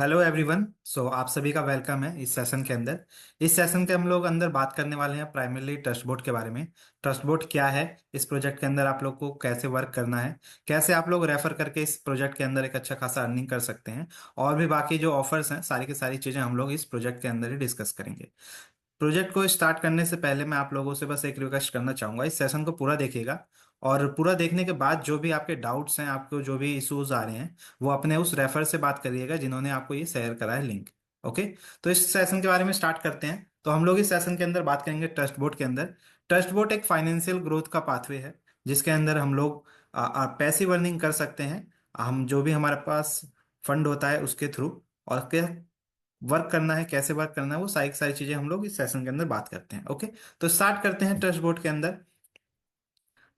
Hello everyone. आप सभी का वेलकम है इस सेशन के अंदर। इस सेशन के हम लोग अंदर बात करने वाले हैं प्राइमरली ट्रस्ट बोर्ड के बारे में। ट्रस्ट बोर्ड क्या है, इस प्रोजेक्ट के अंदर आप लोग को कैसे वर्क करना है, कैसे आप लोग रेफर करके इस प्रोजेक्ट के अंदर एक अच्छा खासा अर्निंग कर सकते हैं, और भी बाकी जो ऑफर्स हैं सारी की सारी चीज़ें हम लोग इस प्रोजेक्ट के अंदर ही डिस्कस करेंगे। प्रोजेक्ट को स्टार्ट करने से पहले मैं आप लोगों से बस एक रिक्वेस्ट करना चाहूंगा, इस सेशन को पूरा देखिएगा। और पूरा देखने के बाद जो भी आपके डाउट्स हैं, आपको जो भी इश्यूज आ रहे हैं, वो अपने उस रेफर से बात करिएगा जिन्होंने आपको ये शेयर करा है लिंक। ओके। तो इस सेशन के बारे में स्टार्ट करते हैं। तो हम लोग इस सेशन के अंदर बात करेंगे ट्रस्ट बोर्ड के अंदर। ट्रस्ट बोर्ड एक फाइनेंशियल ग्रोथ का पाथवे है, जिसके अंदर हम लोग पैसिव अर्निंग कर सकते हैं। हम जो भी हमारे पास फंड होता है उसके थ्रू, और वर्क करना है, कैसे वर्क करना है, वो सारी सारी चीजें हम लोग इस सेशन के अंदर बात करते हैं। ओके। तो स्टार्ट करते हैं ट्रस्ट बोर्ड के अंदर।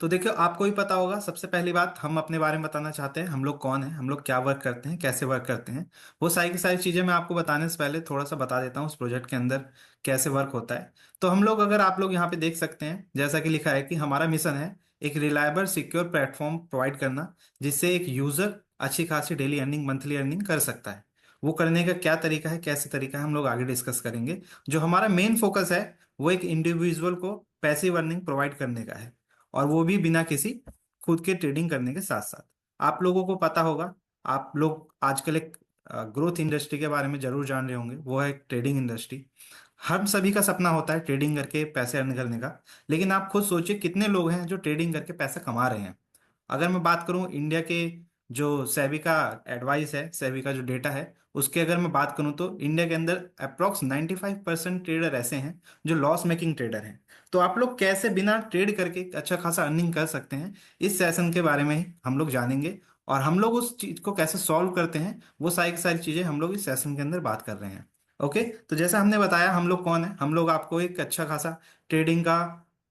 तो देखियो, आपको ही पता होगा, सबसे पहली बात हम अपने बारे में बताना चाहते हैं। हम लोग कौन है, हम लोग क्या वर्क करते हैं, कैसे वर्क करते हैं, वो सारी की सारी चीजें मैं आपको बताने से पहले थोड़ा सा बता देता हूँ उस प्रोजेक्ट के अंदर कैसे वर्क होता है। तो हम लोग, अगर आप लोग यहाँ पे देख सकते हैं, जैसा कि लिखा है कि हमारा मिशन है एक रिलायबल सिक्योर प्लेटफॉर्म प्रोवाइड करना, जिससे एक यूजर अच्छी खासी डेली अर्निंग, मंथली अर्निंग कर सकता है। वो करने का क्या तरीका है, कैसे तरीका है, हम लोग आगे डिस्कस करेंगे। जो हमारा मेन फोकस है वो एक इंडिविजुअल को पैसिव अर्निंग प्रोवाइड करने का है, और वो भी बिना किसी खुद के ट्रेडिंग करने के साथ साथ। आप लोगों को पता होगा, आप लोग आजकल एक ग्रोथ इंडस्ट्री के बारे में जरूर जान रहे होंगे, वो है ट्रेडिंग इंडस्ट्री। हम सभी का सपना होता है ट्रेडिंग करके पैसे अर्न करने का। लेकिन आप खुद सोचिए कितने लोग हैं जो ट्रेडिंग करके पैसा कमा रहे हैं। अगर मैं बात करूं इंडिया के, जो सेबी का एडवाइस है, सेबी का जो डेटा है, उसके अगर मैं बात करूं तो इंडिया के अंदर अप्रोक्स 95% ट्रेडर ऐसे हैं जो लॉस मेकिंग ट्रेडर हैं। तो आप लोग कैसे बिना ट्रेड करके अच्छा खासा अर्निंग कर सकते हैं, इस सेशन के बारे में ही हम लोग जानेंगे। और हम लोग उस चीज को कैसे सॉल्व करते हैं, वो सारी की सारी चीजें हम लोग इस सेशन के अंदर बात कर रहे हैं। ओके। तो जैसा हमने बताया, हम लोग कौन है, हम लोग आपको एक अच्छा खासा ट्रेडिंग का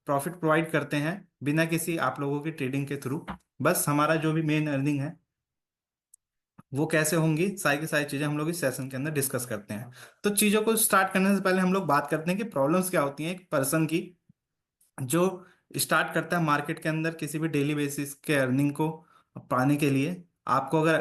प्रॉफिट प्रोवाइड करते हैं बिना किसी आप लोगों की ट्रेडिंग के थ्रू। बस हमारा जो भी मेन अर्निंग है वो कैसे होंगी, सारी की सारी चीजें हम लोग इस सेशन के अंदर डिस्कस करते हैं। तो चीजों को स्टार्ट करने से पहले हम लोग बात करते हैं कि प्रॉब्लम्स क्या होती हैं एक पर्सन की, जो स्टार्ट करता है मार्केट के अंदर किसी भी डेली बेसिस के अर्निंग को पाने के लिए। आपको अगर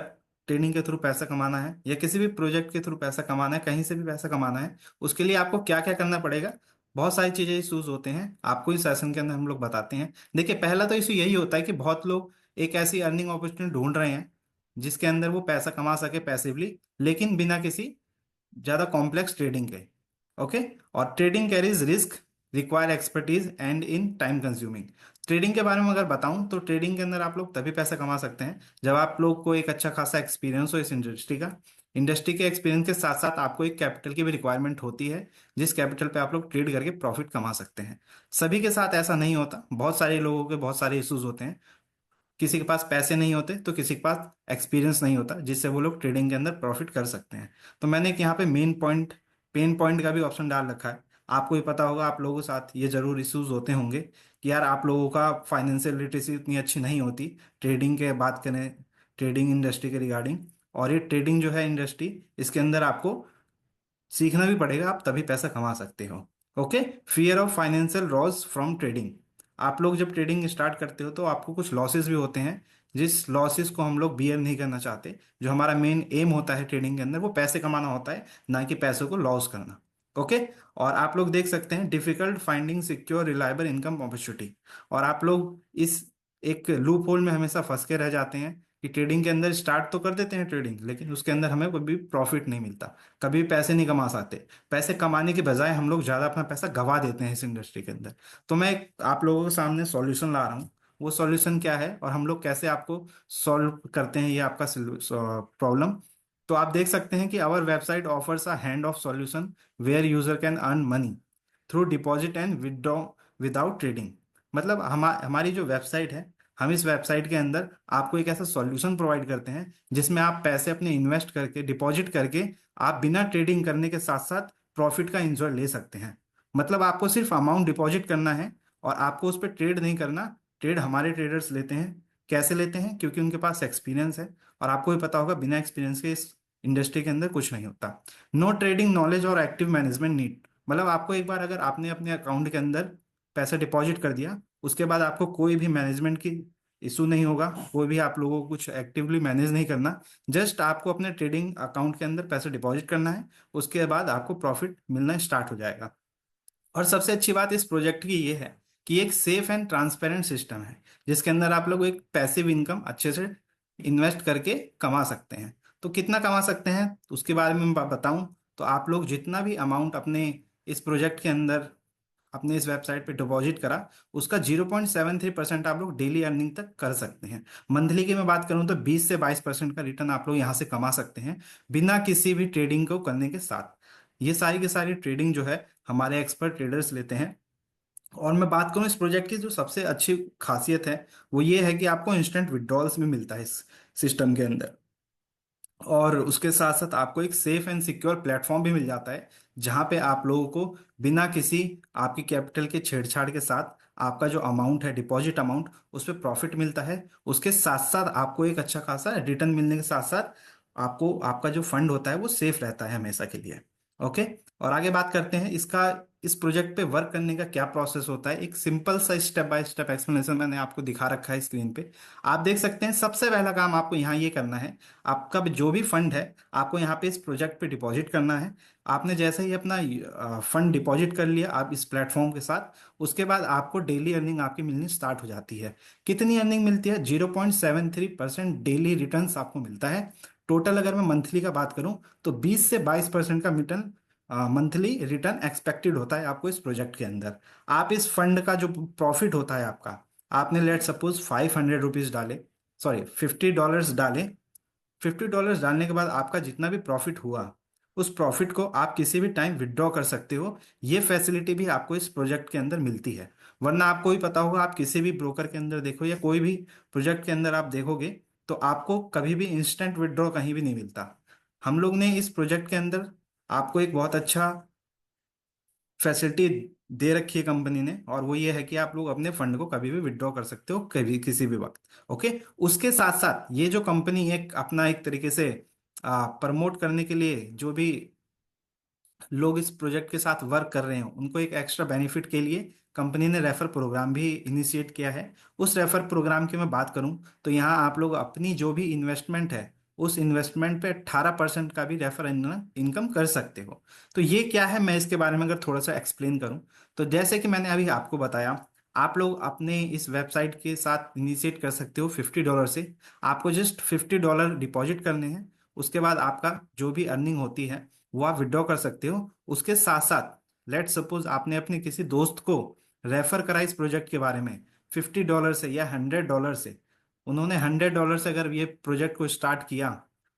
ट्रेडिंग के थ्रू पैसा कमाना है, या किसी भी प्रोजेक्ट के थ्रू पैसा कमाना है, कहीं से भी पैसा कमाना है, उसके लिए आपको क्या क्या करना पड़ेगा। बहुत सारी चीजें इशूज होते हैं, आपको इस सेशन के अंदर हम लोग बताते हैं। देखिए, पहला तो इशू यही होता है कि बहुत लोग एक ऐसी अर्निंग अपॉर्चुनिटी ढूंढ रहे हैं जिसके अंदर वो पैसा कमा सके पैसिवली, लेकिन बिना किसी ज्यादा कॉम्प्लेक्स ट्रेडिंग के। ओके। और trading carries risk, require expertise and in time consuming. Trading के बारे में अगर बताऊं तो ट्रेडिंग के अंदर आप लोग तभी पैसा कमा सकते हैं जब आप लोग को एक अच्छा खासा एक्सपीरियंस हो इस इंडस्ट्री का। इंडस्ट्री के एक्सपीरियंस के साथ साथ आपको एक कैपिटल की भी रिक्वायरमेंट होती है, जिस कैपिटल पे आप लोग ट्रेड करके प्रॉफिट कमा सकते हैं। सभी के साथ ऐसा नहीं होता, बहुत सारे लोगों के बहुत सारे इश्यूज होते हैं। किसी के पास पैसे नहीं होते तो किसी के पास एक्सपीरियंस नहीं होता, जिससे वो लोग ट्रेडिंग के अंदर प्रॉफिट कर सकते हैं। तो मैंने एक यहाँ पे मेन पॉइंट, पेन पॉइंट का भी ऑप्शन डाल रखा है। आपको ही पता होगा, आप लोगों के साथ ये जरूर इश्यूज होते होंगे कि यार आप लोगों का फाइनेंशियल लिटरेसी उतनी अच्छी नहीं होती। ट्रेडिंग के बात करें, ट्रेडिंग इंडस्ट्री के रिगार्डिंग, और ये ट्रेडिंग जो है इंडस्ट्री, इसके अंदर आपको सीखना भी पड़ेगा, आप तभी पैसा कमा सकते हो। Okay. Fear of financial loss from trading. आप लोग जब ट्रेडिंग स्टार्ट करते हो तो आपको कुछ लॉसेस भी होते हैं, जिस लॉसेस को हम लोग बियर नहीं करना चाहते। जो हमारा मेन एम होता है ट्रेडिंग के अंदर, वो पैसे कमाना होता है, ना कि पैसों को लॉस करना। ओके। और आप लोग देख सकते हैं difficult finding secure reliable income opportunity. और आप लोग इस एक लूप होल में हमेशा फंस के रह जाते हैं कि ट्रेडिंग के अंदर स्टार्ट तो कर देते हैं ट्रेडिंग, लेकिन उसके अंदर हमें कोई भी प्रॉफिट नहीं मिलता, कभी पैसे नहीं कमा सकते। पैसे कमाने के बजाय हम लोग ज्यादा अपना पैसा गवा देते हैं इस इंडस्ट्री के अंदर। तो मैं आप लोगों के सामने सॉल्यूशन ला रहा हूँ। वो सॉल्यूशन क्या है और हम लोग कैसे आपको सॉल्व करते हैं ये आपका प्रॉब्लम। तो आप देख सकते हैं कि our website offers a hand off solution where user can earn money through deposit and withdraw without trading. मतलब हमारी जो वेबसाइट है, हम इस वेबसाइट के अंदर आपको एक ऐसा सॉल्यूशन प्रोवाइड करते हैं जिसमें आप पैसे अपने इन्वेस्ट करके, डिपॉजिट करके, आप बिना ट्रेडिंग करने के साथ साथ प्रॉफिट का एंजॉय ले सकते हैं। मतलब आपको सिर्फ अमाउंट डिपॉजिट करना है, और आपको उस पर ट्रेड नहीं करना। ट्रेड हमारे ट्रेडर्स लेते हैं। कैसे लेते हैं? क्योंकि उनके पास एक्सपीरियंस है, और आपको भी पता होगा बिना एक्सपीरियंस के इस इंडस्ट्री के अंदर कुछ नहीं होता। नो ट्रेडिंग नॉलेज और एक्टिव मैनेजमेंट नीड। मतलब आपको एक बार अगर आपने अपने अकाउंट के अंदर पैसा डिपॉजिट कर दिया, उसके बाद आपको कोई भी मैनेजमेंट की इशू नहीं होगा, कोई भी आप लोगों को कुछ एक्टिवली मैनेज नहीं करना। जस्ट आपको अपने ट्रेडिंग अकाउंट के अंदर पैसे डिपॉजिट करना है, उसके बाद आपको प्रॉफिट मिलना स्टार्ट हो जाएगा। और सबसे अच्छी बात इस प्रोजेक्ट की ये है कि एक सेफ एंड ट्रांसपेरेंट सिस्टम है, जिसके अंदर आप लोग एक पैसिव इनकम अच्छे से इन्वेस्ट करके कमा सकते हैं। तो कितना कमा सकते हैं उसके बारे में मैं बताऊं, तो आप लोग जितना भी अमाउंट अपने इस प्रोजेक्ट के अंदर अपने इस वेबसाइट पे डिपॉजिट करा, उसका 0.73% आप लोग डेली अर्निंग तक कर सकते हैं। मंथली की मैं बात करूं तो 20 से 22% का रिटर्न आप लोग यहाँ से कमा सकते हैं, बिना किसी भी ट्रेडिंग को करने के साथ। ये सारी की सारी ट्रेडिंग जो है हमारे एक्सपर्ट ट्रेडर्स लेते हैं। और मैं बात करूं इस प्रोजेक्ट की जो सबसे अच्छी खासियत है, वो ये है कि आपको इंस्टेंट विड्रॉल्स भी मिलता है इस सिस्टम के अंदर। और उसके साथ साथ आपको एक सेफ एंड सिक्योर प्लेटफॉर्म भी मिल जाता है, जहां पे आप लोगों को बिना किसी आपकी कैपिटल के छेड़छाड़ के साथ आपका जो अमाउंट है, डिपॉजिट अमाउंट, उस पर प्रॉफिट मिलता है। उसके साथ साथ आपको एक अच्छा खासा रिटर्न मिलने के साथ साथ आपको आपका जो फंड होता है वो सेफ रहता है हमेशा के लिए। ओके। और आगे बात करते हैं इसका, इस प्रोजेक्ट पे वर्क करने का क्या प्रोसेस होता है। एक सिंपल सा स्टेप बाय स्टेप एक्सप्लेनेशन मैंने आपको दिखा रखा है स्क्रीन पे। आप देख सकते हैं सबसे पहला काम आपको यहाँ ये करना है, आपका जो भी फंड है आपको यहाँ पे इस प्रोजेक्ट पे डिपॉजिट करना है। आपने जैसे ही अपना फंड डिपॉजिट कर लिया आप इस प्लेटफॉर्म के साथ, उसके बाद आपको डेली अर्निंग आपकी मिलनी स्टार्ट हो जाती है। कितनी अर्निंग मिलती है? 0.73% डेली रिटर्न्स आपको मिलता है। टोटल अगर मैं मंथली का बात करूं तो 20 से 22% का रिटर्न, मंथली रिटर्न एक्सपेक्टेड होता है आपको इस प्रोजेक्ट के अंदर। आप इस फंड का जो प्रॉफिट होता है आपका, आपने लेट सपोज ₹500 डाले, सॉरी $50 डाले। $50 डालने के बाद आपका जितना भी प्रॉफिट हुआ, उस प्रॉफिट को आप किसी भी टाइम विड्रॉ कर सकते हो। ये फैसिलिटी भी आपको इस प्रोजेक्ट के अंदर मिलती है। वरना आपको ही पता होगा, आप किसी भी ब्रोकर के अंदर देखो या कोई भी प्रोजेक्ट के अंदर आप देखोगे, तो आपको कभी भी इंस्टेंट विड्रॉ कहीं भी नहीं मिलता। हम लोग ने इस प्रोजेक्ट के अंदर आपको एक बहुत अच्छा फैसिलिटी दे रखी है कंपनी ने, और वो ये है कि आप लोग अपने फंड को कभी भी विड्रॉ कर सकते हो, कभी किसी भी वक्त। ओके। उसके साथ साथ ये जो कंपनी एक अपना एक तरीके से प्रमोट करने के लिए, जो भी लोग इस प्रोजेक्ट के साथ वर्क कर रहे हैं उनको एक एक्स्ट्रा बेनिफिट के लिए कंपनी ने रेफर प्रोग्राम भी इनिशिएट किया है। उस रेफर प्रोग्राम की मैं बात करूं तो यहाँ आप लोग अपनी जो भी इन्वेस्टमेंट है, उस इन्वेस्टमेंट पे 18% का भी रेफर इनकम कर सकते हो। तो ये क्या है, मैं इसके बारे में अगर थोड़ा सा एक्सप्लेन करूं, तो जैसे कि मैंने अभी आपको बताया, आप लोग अपने इस वेबसाइट के साथ इनिशिएट कर सकते हो $50 से। आपको जस्ट $50 डिपॉजिट करने हैं। उसके बाद आपका जो भी अर्निंग होती है वो आप विड्रॉ कर सकते हो। उसके साथ साथ लेट सपोज आपने अपने किसी दोस्त को रेफर करा इस प्रोजेक्ट के बारे में $50 से या $100 से, उन्होंने $100 से अगर ये प्रोजेक्ट को स्टार्ट किया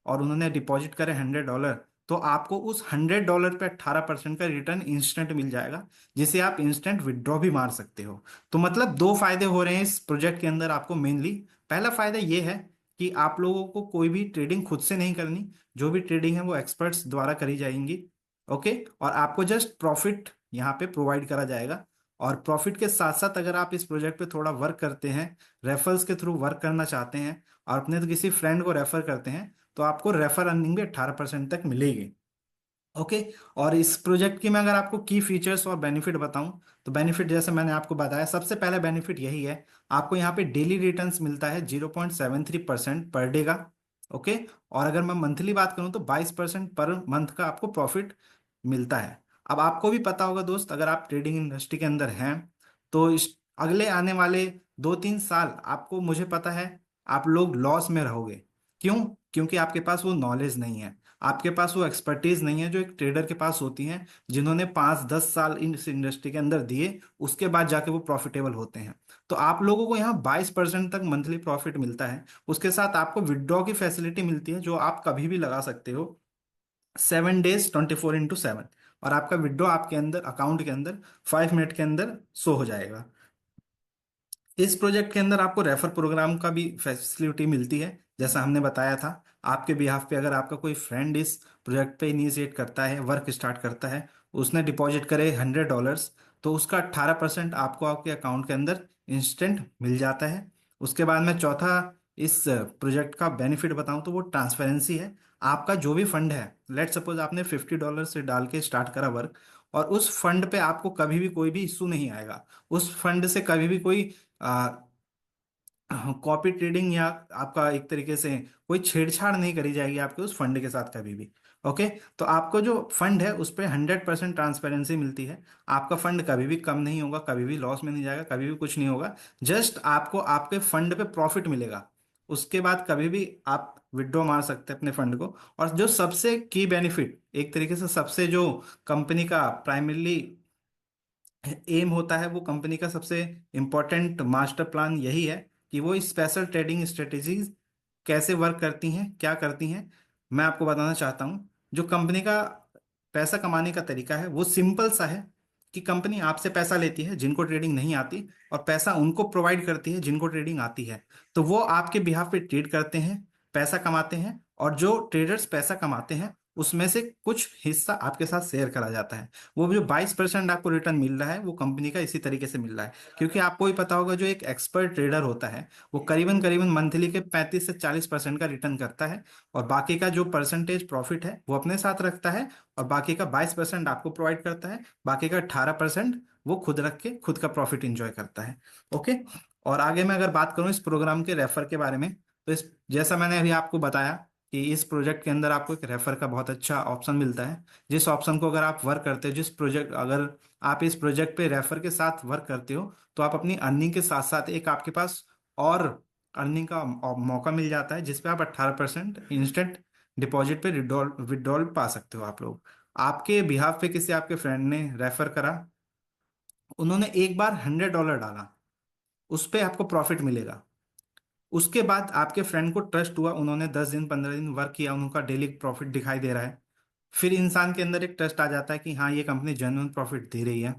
और उन्होंने डिपॉजिट करे $100, तो आपको उस $100 पे 18% का रिटर्न इंस्टेंट मिल जाएगा, जिसे आप इंस्टेंट विड्रॉ भी मार सकते हो। तो मतलब दो फायदे हो रहे हैं इस प्रोजेक्ट के अंदर आपको मेनली। पहला फायदा ये है कि आप लोगों को कोई भी ट्रेडिंग खुद से नहीं करनी, जो भी ट्रेडिंग है वो एक्सपर्ट्स द्वारा करी जाएंगी। ओके। और आपको जस्ट प्रॉफिट यहाँ पे प्रोवाइड करा जाएगा। और प्रॉफिट के साथ साथ अगर आप इस प्रोजेक्ट पे थोड़ा वर्क करते हैं, रेफरल्स के थ्रू वर्क करना चाहते हैं और अपने तो किसी फ्रेंड को रेफर करते हैं, तो आपको रेफर अर्निंग भी 18% तक मिलेगी। ओके। और इस प्रोजेक्ट की मैं अगर आपको की फीचर्स और बेनिफिट बताऊं, तो बेनिफिट जैसे मैंने आपको बताया, सबसे पहला बेनिफिट यही है, आपको यहाँ पे डेली रिटर्न्स मिलता है 0.73% पर डे का। ओके। और अगर मैं मंथली बात करूं तो 22% पर मंथ का आपको प्रॉफिट मिलता है। अब आपको भी पता होगा दोस्त, अगर आप ट्रेडिंग इंडस्ट्री के अंदर हैं, तो अगले आने वाले 2-3 साल आपको, मुझे पता है, आप लोग लॉस में रहोगे। क्यों? क्योंकि आपके पास वो नॉलेज नहीं है, आपके पास वो एक्सपर्टीज नहीं है जो एक ट्रेडर के पास होती है, जिन्होंने 5-10 साल इस इंडस्ट्री के अंदर दिए, उसके बाद जाके वो प्रॉफिटेबल होते हैं। तो आप लोगों को यहाँ 22% तक मंथली प्रॉफिट मिलता है। उसके साथ आपको विड्रॉ की फैसिलिटी मिलती है, जो आप कभी भी लगा सकते हो, 7 डेज 24x7। और आपका विड्रॉ आपके अंदर अकाउंट के अंदर 5 मिनट के अंदर शो हो जाएगा। इस प्रोजेक्ट के अंदर आपको रेफर प्रोग्राम का भी फैसिलिटी मिलती है, जैसा हमने बताया था। आपके बिहाफ पे अगर आपका कोई फ्रेंड इस प्रोजेक्ट पे इनिशिएट करता है, वर्क स्टार्ट करता है, उसने डिपॉजिट करे $100, तो उसका 18% आपको आपके अकाउंट के अंदर इंस्टेंट मिल जाता है। उसके बाद में चौथा इस प्रोजेक्ट का बेनिफिट बताऊं तो वो ट्रांसपेरेंसी है। आपका जो भी फंड है, लेट सपोज आपने $50 से डाल के स्टार्ट करा वर्क, और उस फंड पे आपको कभी भी कोई भी इशू नहीं आएगा, उस फंड से कभी भी कोई कॉपी ट्रेडिंग या आपका एक तरीके से कोई छेड़छाड़ नहीं करी जाएगी आपके उस फंड के साथ कभी भी। ओके। तो आपको जो फंड है उस पर 100% ट्रांसपेरेंसी मिलती है। आपका फंड कभी भी कम नहीं होगा, कभी भी लॉस में नहीं जाएगा, कभी भी कुछ नहीं होगा। जस्ट आपको आपके फंड पे प्रॉफिट मिलेगा। उसके बाद कभी भी आप विड्रॉ मार सकते हैं अपने फंड को। और जो सबसे की बेनिफिट, एक तरीके से सबसे जो कंपनी का प्राइमरली एम होता है, वो कंपनी का सबसे इंपॉर्टेंट मास्टर प्लान यही है कि वो स्पेशल ट्रेडिंग स्ट्रेटेजीज कैसे वर्क करती हैं, क्या करती हैं, मैं आपको बताना चाहता हूँ। जो कंपनी का पैसा कमाने का तरीका है वो सिंपल सा है कि कंपनी आपसे पैसा लेती है जिनको ट्रेडिंग नहीं आती, और पैसा उनको प्रोवाइड करती है जिनको ट्रेडिंग आती है। तो वो आपके बिहाफ पे ट्रेड करते हैं, पैसा कमाते हैं, और जो ट्रेडर्स पैसा कमाते हैं उसमें से कुछ हिस्सा आपके साथ शेयर करा जाता है। वो जो 22% आपको रिटर्न मिल रहा है वो कंपनी का इसी तरीके से मिल रहा है। क्योंकि आपको ही पता होगा, जो एक एक्सपर्ट ट्रेडर होता है वो करीबन करीबन मंथली के 35 से 40% का रिटर्न करता है, और बाकी का जो परसेंटेज प्रॉफिट है वो अपने साथ रखता है, और बाकी का 22% आपको प्रोवाइड करता है, बाकी का 18% वो खुद रख के खुद का प्रॉफिट इंजॉय करता है। ओके। और आगे मैं अगर बात करूं इस प्रोग्राम के रेफर के बारे में, तो इस जैसा मैंने अभी आपको बताया कि इस प्रोजेक्ट के अंदर आपको एक रेफर का बहुत अच्छा ऑप्शन मिलता है। जिस ऑप्शन को अगर आप वर्क करते हो, जिस प्रोजेक्ट अगर आप इस प्रोजेक्ट पे रेफर के साथ वर्क करते हो, तो आप अपनी अर्निंग के साथ साथ एक आपके पास और अर्निंग का मौका मिल जाता है, जिसपे आप 18% इंस्टेंट डिपॉजिट पे विड्रॉल पा सकते हो आप लोग। आपके बिहाफ पे किसी आपके फ्रेंड ने रेफर करा, उन्होंने एक बार $100 डाला, उस पे आपको प्रॉफिट मिलेगा। उसके बाद आपके फ्रेंड को ट्रस्ट हुआ, उन्होंने 10 दिन 15 दिन वर्क किया, उनका डेली प्रॉफिट दिखाई दे रहा है। फिर इंसान के अंदर एक ट्रस्ट आ जाता है कि हाँ, ये कंपनी जेन्युइन प्रॉफिट दे रही है।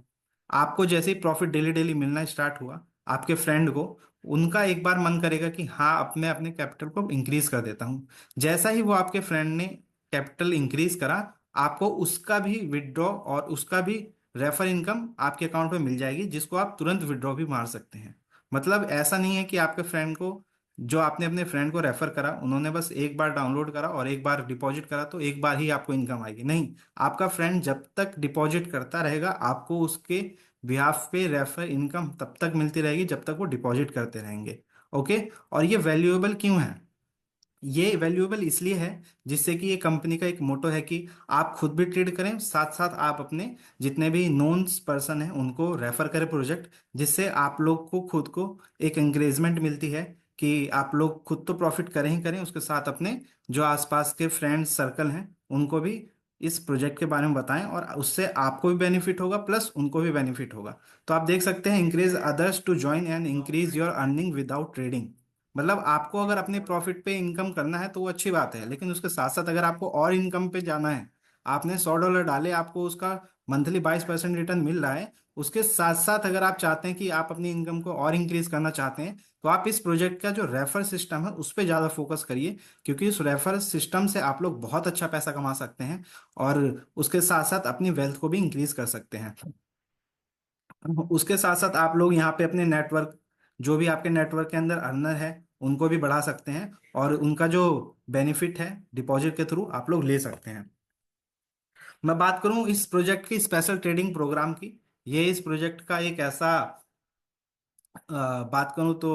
आपको जैसे ही प्रॉफिट डेली डेली मिलना स्टार्ट हुआ, आपके फ्रेंड को उनका एक बार मन करेगा कि हाँ, अब मैं अपने कैपिटल को इंक्रीज कर देता हूँ। जैसा ही वो आपके फ्रेंड ने कैपिटल इंक्रीज करा, आपको उसका भी विड्रॉ और उसका भी रेफर इनकम आपके अकाउंट में मिल जाएगी, जिसको आप तुरंत विड्रॉ भी मार सकते हैं। मतलब ऐसा नहीं है कि आपके फ्रेंड को, जो आपने अपने फ्रेंड को रेफर करा, उन्होंने बस एक बार डाउनलोड करा और एक बार डिपॉजिट करा तो एक बार ही आपको इनकम आएगी, नहीं। आपका फ्रेंड जब तक डिपॉजिट करता रहेगा, आपको उसके बिहाफ पे रेफर इनकम तब तक मिलती रहेगी जब तक वो डिपॉजिट करते रहेंगे। ओके। और ये वैल्यूएबल क्यों है? ये वैल्यूएबल इसलिए है, जिससे कि ये कंपनी का एक मोटो है कि आप खुद भी ट्रेड करें, साथ साथ आप अपने जितने भी नोन्स पर्सन हैं उनको रेफर करें प्रोजेक्ट, जिससे आप लोग को खुद को एक एंकरेजमेंट मिलती है कि आप लोग खुद तो प्रॉफिट करें ही करें, उसके साथ अपने जो आसपास के फ्रेंड्स सर्कल हैं उनको भी इस प्रोजेक्ट के बारे में बताएं, और उससे आपको भी बेनिफिट होगा प्लस उनको भी बेनिफिट होगा। तो आप देख सकते हैं, increase others to join and increase your earning without trading. मतलब आपको अगर अपने प्रॉफिट पे इनकम करना है तो वो अच्छी बात है, लेकिन उसके साथ साथ अगर आपको और इनकम पे जाना है, आपने $100 डाले, आपको उसका मंथली 22% रिटर्न मिल रहा है, उसके साथ साथ अगर आप चाहते हैं कि आप अपनी इनकम को और इंक्रीज करना चाहते हैं, तो आप इस प्रोजेक्ट का जो रेफर सिस्टम है उस पर ज़्यादा फोकस करिए। क्योंकि इस रेफर सिस्टम से आप लोग बहुत अच्छा पैसा कमा सकते हैं, और उसके साथ साथ अपनी वेल्थ को भी इंक्रीज कर सकते हैं। उसके साथ साथ आप लोग यहाँ पे अपने नेटवर्क, जो भी आपके नेटवर्क के अंदर अर्नर है, उनको भी बढ़ा सकते हैं, और उनका जो बेनिफिट है डिपॉजिट के थ्रू आप लोग ले सकते हैं। मैं बात करूं इस प्रोजेक्ट की स्पेशल ट्रेडिंग प्रोग्राम की, ये इस प्रोजेक्ट का एक ऐसा बात करूं तो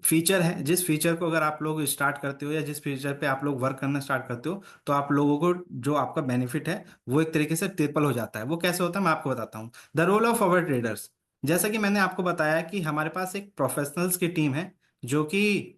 फीचर है, जिस फीचर को अगर आप लोग स्टार्ट करते हो या जिस फीचर पे आप लोग वर्क करना स्टार्ट करते हो, तो आप लोगों को जो आपका बेनिफिट है वो एक तरीके से ट्रिपल हो जाता है। वो कैसे होता है मैं आपको बताता हूँ। The role of our traders, जैसा कि मैंने आपको बताया कि हमारे पास एक प्रोफेशनल्स की टीम है जो कि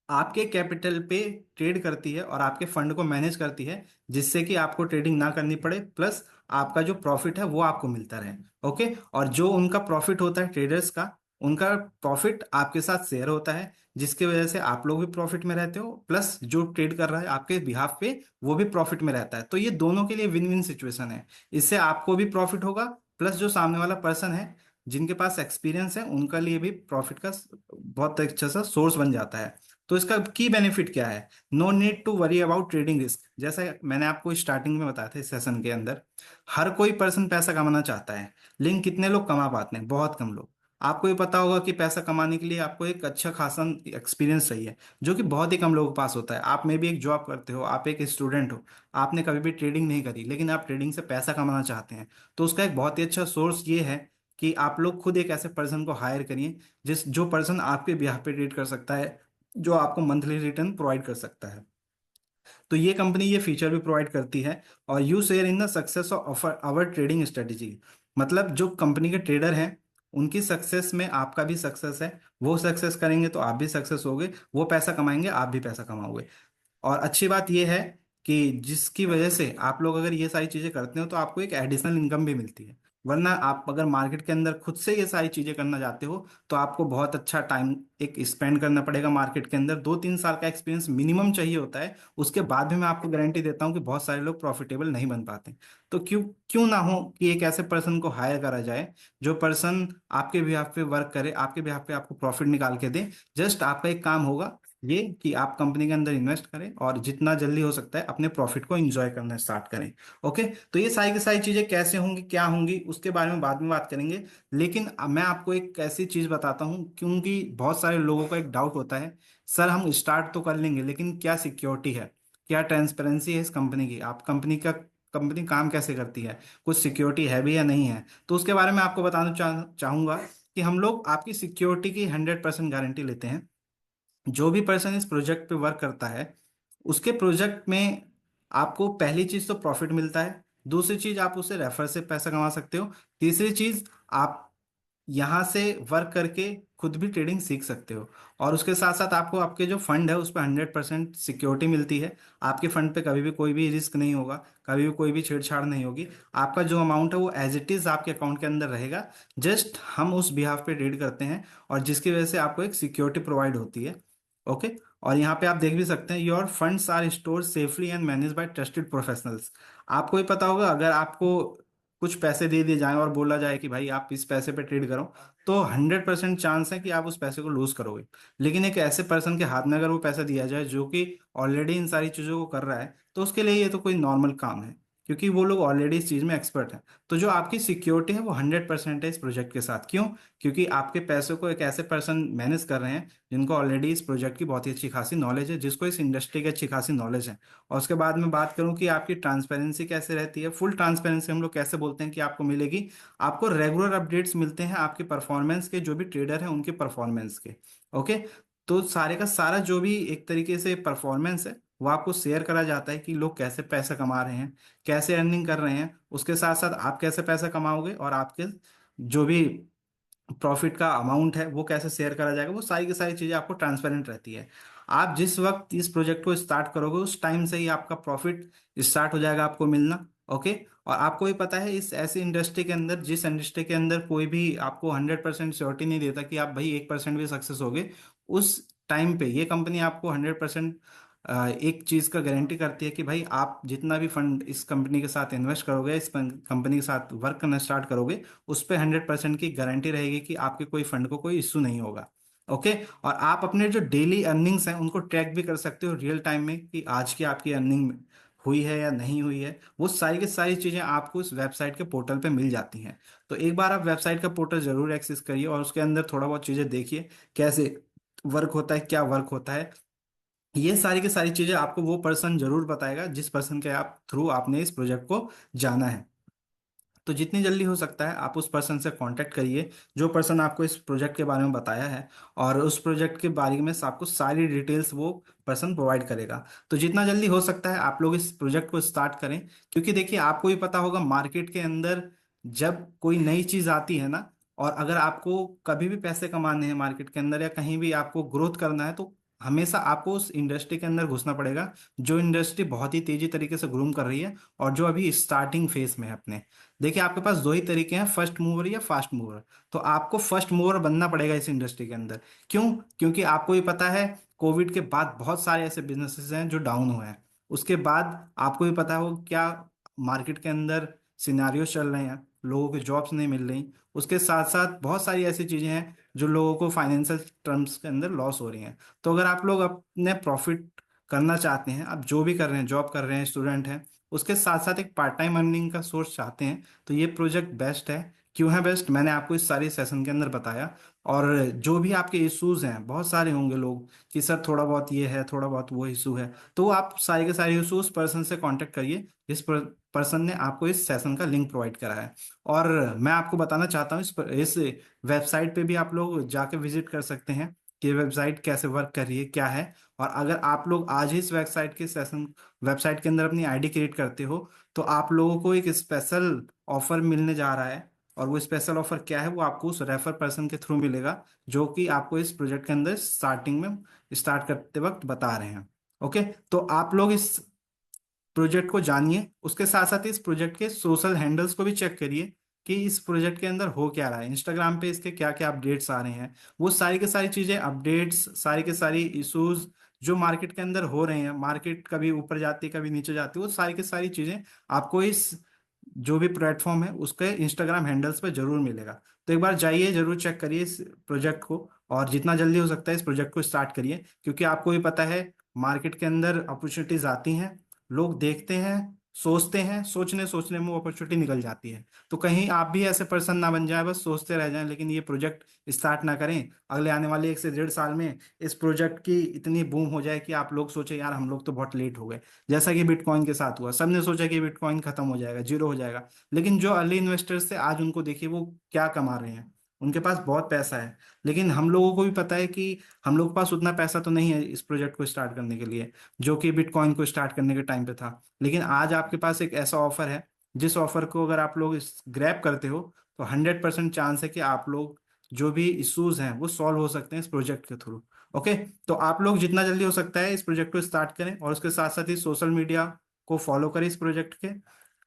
आपके कैपिटल पे ट्रेड करती है और आपके फंड को मैनेज करती है, जिससे कि आपको ट्रेडिंग ना करनी पड़े, प्लस आपका जो प्रॉफिट है वो आपको मिलता रहे। ओके। और जो उनका प्रॉफिट होता है ट्रेडर्स का, उनका प्रॉफिट आपके साथ शेयर होता है, जिसकी वजह से आप लोग भी प्रॉफिट में रहते हो, प्लस जो ट्रेड कर रहा है आपके बिहाफ पे वो भी प्रॉफिट में रहता है। तो ये दोनों के लिए विन विन सिचुएशन है। इससे आपको भी प्रॉफिट होगा, प्लस जो सामने वाला पर्सन है जिनके पास एक्सपीरियंस है उनका लिए भी प्रॉफिट का बहुत अच्छा सा सोर्स बन जाता है। तो इसका की बेनिफिट क्या है? No need to worry about trading risk. जैसा मैंने आपको स्टार्टिंग में बताया था इस सेशन के अंदर, हर कोई पर्सन पैसा कमाना चाहता है, लेकिन कितने लोग कमा पाते हैं? बहुत कम लोग। आपको ये पता होगा कि पैसा कमाने के लिए आपको एक अच्छा खासा एक्सपीरियंस चाहिए, जो कि बहुत ही कम लोगों के पास होता है। आप में भी एक जॉब करते हो, आप एक स्टूडेंट हो, आपने कभी भी ट्रेडिंग नहीं करी, लेकिन आप ट्रेडिंग से पैसा कमाना चाहते हैं, तो उसका एक बहुत ही अच्छा सोर्स ये है कि आप लोग खुद एक ऐसे पर्सन को हायर करिए जो पर्सन आपके बिहाफ पे ट्रेड कर सकता है, जो आपको मंथली रिटर्न प्रोवाइड कर सकता है। तो ये कंपनी ये फीचर भी प्रोवाइड करती है। और you share in the success of our trading strategy, मतलब जो कंपनी के ट्रेडर हैं उनकी सक्सेस में आपका भी सक्सेस है। वो सक्सेस करेंगे तो आप भी सक्सेस होगे, वो पैसा कमाएंगे आप भी पैसा कमाओगे। और अच्छी बात यह है कि जिसकी वजह से आप लोग अगर ये सारी चीजें करते हो तो आपको एक एडिशनल इनकम भी मिलती है। वरना आप अगर मार्केट के अंदर खुद से ये सारी चीजें करना चाहते हो तो आपको बहुत अच्छा टाइम एक स्पेंड करना पड़ेगा मार्केट के अंदर, 2-3 साल का एक्सपीरियंस मिनिमम चाहिए होता है। उसके बाद भी मैं आपको गारंटी देता हूँ कि बहुत सारे लोग प्रॉफिटेबल नहीं बन पाते। तो क्यों क्यों ना हो कि एक ऐसे पर्सन को हायर करा जाए जो पर्सन आपके बिहाफ पे वर्क करे, आपके बिहाफ पे आपको प्रॉफिट निकाल के दे। जस्ट आपका एक काम होगा ये कि आप कंपनी के अंदर इन्वेस्ट करें और जितना जल्दी हो सकता है अपने प्रॉफिट को एंजॉय करना स्टार्ट करें। ओके। तो ये सारी की सारी चीजें कैसे होंगी क्या होंगी उसके बारे में बाद में बात करेंगे। लेकिन अब मैं आपको एक ऐसी चीज बताता हूँ, क्योंकि बहुत सारे लोगों का एक डाउट होता है, सर हम स्टार्ट तो कर लेंगे लेकिन क्या सिक्योरिटी है, क्या ट्रांसपेरेंसी है इस कंपनी की, आप कंपनी काम कैसे करती है, कुछ सिक्योरिटी है भी या नहीं है। तो उसके बारे में आपको बताना चाहूंगा कि हम लोग आपकी सिक्योरिटी की 100% गारंटी लेते हैं। जो भी पर्सन इस प्रोजेक्ट पे वर्क करता है उसके प्रोजेक्ट में आपको पहली चीज तो प्रॉफिट मिलता है, दूसरी चीज आप उसे रेफर से पैसा कमा सकते हो, तीसरी चीज आप यहाँ से वर्क करके खुद भी ट्रेडिंग सीख सकते हो। और उसके साथ साथ आपको आपके जो फंड है उस पर 100% सिक्योरिटी मिलती है। आपके फंड पे कभी भी कोई भी रिस्क नहीं होगा, कभी भी कोई भी छेड़छाड़ नहीं होगी। आपका जो अमाउंट है वो एज इट इज आपके अकाउंट के अंदर रहेगा। जस्ट हम उस बिहाफ पे ट्रेड करते हैं और जिसकी वजह से आपको एक सिक्योरिटी प्रोवाइड होती है। ओके। और यहाँ पे आप देख भी सकते हैं your funds are store safely and manage by trusted professionals. आपको ही पता होगा अगर आपको कुछ पैसे दे दिए जाएं और बोला जाए कि भाई आप इस पैसे पे ट्रेड करो, तो 100% चांस है कि आप उस पैसे को लूज करोगे। लेकिन एक ऐसे पर्सन के हाथ में अगर वो पैसा दिया जाए जो कि ऑलरेडी इन सारी चीजों को कर रहा है तो उसके लिए ये तो कोई नॉर्मल काम है, क्योंकि वो लोग ऑलरेडी इस चीज में एक्सपर्ट हैं। तो जो आपकी सिक्योरिटी है वो 100% है इस प्रोजेक्ट के साथ। क्यों? क्योंकि आपके पैसों को एक ऐसे पर्सन मैनेज कर रहे हैं जिनको ऑलरेडी इस प्रोजेक्ट की बहुत ही अच्छी खासी नॉलेज है, जिसको इस इंडस्ट्री की अच्छी खासी नॉलेज है। और उसके बाद में बात करूं कि आपकी ट्रांसपेरेंसी कैसे रहती है, फुल ट्रांसपेरेंसी हम लोग कैसे बोलते हैं कि आपको मिलेगी। आपको रेगुलर अपडेट्स मिलते हैं आपके परफॉर्मेंस के, जो भी ट्रेडर हैं उनके परफॉर्मेंस के। ओके। तो सारे का सारा जो भी एक तरीके से परफॉर्मेंस है वो आपको शेयर करा जाता है कि लोग कैसे पैसा कमा रहे हैं, कैसे अर्निंग कर रहे हैं, उसके साथ साथ आप कैसे पैसा कमाओगे और आपके जो भी प्रॉफिट का अमाउंट है वो कैसे शेयर करा जाएगा, वो सारी की सारी चीजें आपको ट्रांसपेरेंट रहती है। आप जिस वक्त इस प्रोजेक्ट को स्टार्ट करोगे उस टाइम से ही आपका प्रॉफिट स्टार्ट हो जाएगा आपको मिलना। ओके। और आपको भी पता है इस ऐसी इंडस्ट्री के अंदर, जिस इंडस्ट्री के अंदर कोई भी आपको 100% श्योरिटी नहीं देता कि आप भाई 1% भी सक्सेस होगे, उस टाइम पे ये कंपनी आपको 100% एक चीज का गारंटी करती है कि भाई आप जितना भी फंड इस कंपनी के साथ इन्वेस्ट करोगे, इस कंपनी के साथ वर्क करना स्टार्ट करोगे, उस पे 100% की गारंटी रहेगी कि आपके कोई फंड को कोई इश्यू नहीं होगा। ओके। और आप अपने जो डेली अर्निंग्स हैं उनको ट्रैक भी कर सकते हो रियल टाइम में कि आज की आपकी अर्निंग हुई है या नहीं हुई है। वो सारी की सारी चीजें आपको इस वेबसाइट के पोर्टल पे मिल जाती हैं। तो एक बार आप वेबसाइट का पोर्टल जरूर एक्सेस करिए और उसके अंदर थोड़ा बहुत चीजें देखिए कैसे वर्क होता है, क्या वर्क होता है। ये सारी की सारी चीजें आपको वो पर्सन जरूर बताएगा जिस पर्सन के आप थ्रू आपने इस प्रोजेक्ट को जाना है। तो जितनी जल्दी हो सकता है आप उस पर्सन से कांटेक्ट करिए जो पर्सन आपको इस प्रोजेक्ट के बारे में बताया है, और उस प्रोजेक्ट के बारे में आपको सारी डिटेल्स वो पर्सन प्रोवाइड करेगा। तो जितना जल्दी हो सकता है आप लोग इस प्रोजेक्ट को स्टार्ट करें, क्योंकि देखिए आपको भी पता होगा मार्केट के अंदर जब कोई नई चीज आती है ना, और अगर आपको कभी भी पैसे कमाने हैं मार्केट के अंदर या कहीं भी आपको ग्रोथ करना है, तो हमेशा आपको उस इंडस्ट्री के अंदर घुसना पड़ेगा जो इंडस्ट्री बहुत ही तेजी तरीके से ग्रूम कर रही है और जो अभी स्टार्टिंग फेज में है अपने। देखिए आपके पास दो ही तरीके हैं, फर्स्ट मूवर या फास्ट मूवर। तो आपको फर्स्ट मूवर बनना पड़ेगा इस इंडस्ट्री के अंदर। क्यों? क्योंकि आपको ये पता है कोविड के बाद बहुत सारे ऐसे बिजनेसेस हैं जो डाउन हुए हैं। उसके बाद आपको भी पता हो क्या मार्केट के अंदर सिनारियो चल रहे हैं, लोगों को जॉब्स नहीं मिल रही। उसके साथ साथ बहुत सारी ऐसी चीजें हैं जो लोगों को फाइनेंशियल टर्म्स के अंदर लॉस हो रही हैं। तो अगर आप लोग अपने प्रॉफिट करना चाहते हैं, आप जो भी कर रहे हैं, जॉब कर रहे हैं, स्टूडेंट हैं, उसके साथ साथ एक पार्ट टाइम अर्निंग का सोर्स चाहते हैं, तो ये प्रोजेक्ट बेस्ट है। क्यों है बेस्ट, मैंने आपको इस सारी सेशन के अंदर बताया। और जो भी आपके इश्यूज हैं, बहुत सारे होंगे लोग कि सर थोड़ा बहुत ये है, थोड़ा बहुत वो इशू है, तो आप सारे के सारे इशूज पर्सन से कांटेक्ट करिए जिस पर्सन ने आपको इस सेशन का लिंक प्रोवाइड करा है। और मैं आपको बताना चाहता हूँ इस वेबसाइट पे भी आप लोग जाके विजिट कर सकते हैं कि वेबसाइट कैसे वर्क कर रही है, क्या है। और अगर आप लोग आज ही इस वेबसाइट के अंदर अपनी आईडी क्रिएट करते हो, तो आप लोगों को एक स्पेशल ऑफर मिलने जा रहा है। और वो स्पेशल ऑफर क्या है, वो आपको उस रेफर पर्सन के थ्रू मिलेगा, जो कि आपको इस प्रोजेक्ट के अंदर स्टार्टिंग में स्टार्ट करते वक्त बता रहे हैं। ओके, तो आप लोग इस प्रोजेक्ट को जानिए, उसके साथ साथ इस प्रोजेक्ट के सोशल हैंडल्स को भी चेक करिए कि इस प्रोजेक्ट के अंदर हो क्या रहा है, इंस्टाग्राम पे इसके क्या क्या अपडेट्स आ रहे हैं। वो सारी की सारी चीजें, अपडेट्स, सारी के सारी इश्यूज जो मार्केट के अंदर हो रहे हैं, मार्केट कभी ऊपर जाती है कभी नीचे जाती है, वो सारी की सारी चीजें आपको इस जो भी प्लेटफॉर्म है उसके इंस्टाग्राम हैंडल्स पे जरूर मिलेगा। तो एक बार जाइए, जरूर चेक करिए इस प्रोजेक्ट को, और जितना जल्दी हो सकता है इस प्रोजेक्ट को स्टार्ट करिए, क्योंकि आपको भी पता है मार्केट के अंदर अपॉर्चुनिटीज आती हैं, लोग देखते हैं, सोचते हैं, सोचने सोचने में वो अपॉर्चुनिटी निकल जाती है। तो कहीं आप भी ऐसे पर्सन ना बन जाए, बस सोचते रह जाएं लेकिन ये प्रोजेक्ट स्टार्ट ना करें। अगले आने वाले 1 से 1.5 साल में इस प्रोजेक्ट की इतनी बूम हो जाए कि आप लोग सोचे यार हम लोग तो बहुत लेट हो गए। जैसा कि बिटकॉइन के साथ हुआ, सबने सोचा कि बिटकॉइन खत्म हो जाएगा, जीरो हो जाएगा, लेकिन जो अर्ली इन्वेस्टर्स थे आज उनको देखिए वो क्या कमा रहे हैं, उनके पास बहुत पैसा है। लेकिन हम लोगों को भी पता है कि हम लोग के पास उतना पैसा तो नहीं है इस प्रोजेक्ट को स्टार्ट करने के लिए, जो कि बिटकॉइन को स्टार्ट करने के टाइम पे था। लेकिन आज आपके पास एक ऐसा ऑफर है, जिस ऑफर को अगर आप लोग इस ग्रैब करते हो, तो 100% चांस है कि आप लोग जो भी इश्यूज हैं वो सॉल्व हो सकते हैं इस प्रोजेक्ट के थ्रू। ओके, तो आप लोग जितना जल्दी हो सकता है इस प्रोजेक्ट को स्टार्ट करें, और उसके साथ साथ ही सोशल मीडिया को फॉलो करें, इस प्रोजेक्ट के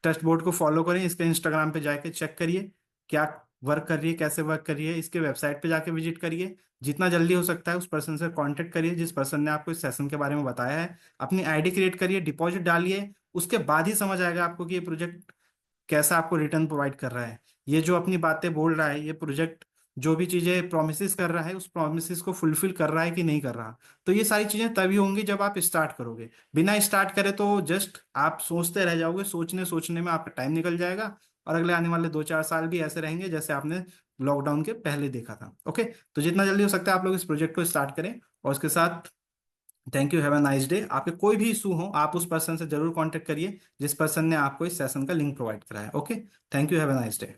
ट्रस्ट बोर्ड को फॉलो करें, इसके इंस्टाग्राम पे जाके चेक करिए क्या वर्क कर रही है, कैसे वर्क कर रही है, इसके वेबसाइट पे जाके विजिट करिए। जितना जल्दी हो सकता है उस पर्सन से कांटेक्ट करिए जिस पर्सन ने आपको इस सेशन के बारे में बताया है, अपनी आईडी क्रिएट करिए, डिपॉजिट डालिए, उसके बाद ही समझ आएगा आपको कि ये प्रोजेक्ट कैसा आपको रिटर्न प्रोवाइड कर रहा है। ये जो अपनी बातें बोल रहा है, ये प्रोजेक्ट जो भी चीजें प्रोमिस कर रहा है, उस प्रोमिस को फुलफिल कर रहा है कि नहीं कर रहा। तो ये सारी चीजें तभी होंगी जब आप स्टार्ट करोगे। बिना स्टार्ट करे तो जस्ट आप सोचते रह जाओगे, सोचने सोचने में आपका टाइम निकल जाएगा, और अगले आने वाले 2-4 साल भी ऐसे रहेंगे जैसे आपने लॉकडाउन के पहले देखा था। ओके, तो जितना जल्दी हो सकता है आप लोग इस प्रोजेक्ट को स्टार्ट करें। और उसके साथ thank you, have a nice day. आपके कोई भी इशू हो आप उस पर्सन से जरूर कांटेक्ट करिए जिस पर्सन ने आपको इस सेशन का लिंक प्रोवाइड करा है। Okay, thank you, have a nice day.